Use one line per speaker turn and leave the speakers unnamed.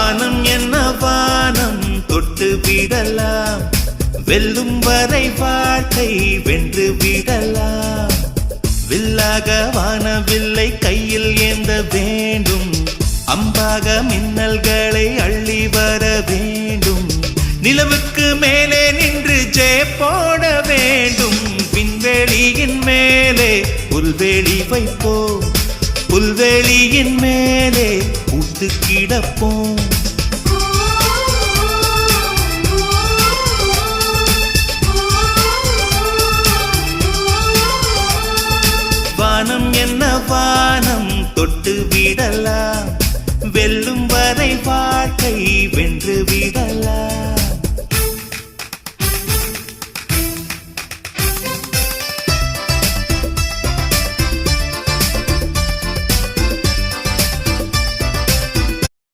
வானம் என்ன வானம் தொட்டு விடலாம், வெல்லும் வரை வாழ்க்கை வென்று விடலாம். வில்லாக வானவில்லை கையில் ஏந்த வேண்டும், அம்பாக மின்னல்களை அள்ளி வர வேண்டும். நிலவுக்கு மேலே நின்று ஜெய போட வேண்டும். விண்வெளியின் மேலே புல்வெளி வைப்போம், புல்வெளியின் மேலே பூத்து கிடப்போம். வானம் என்ன வானம் தொட்டு விடலாம், வெல்லும் வரை வாழ்க்கை வென்று விடலாம்.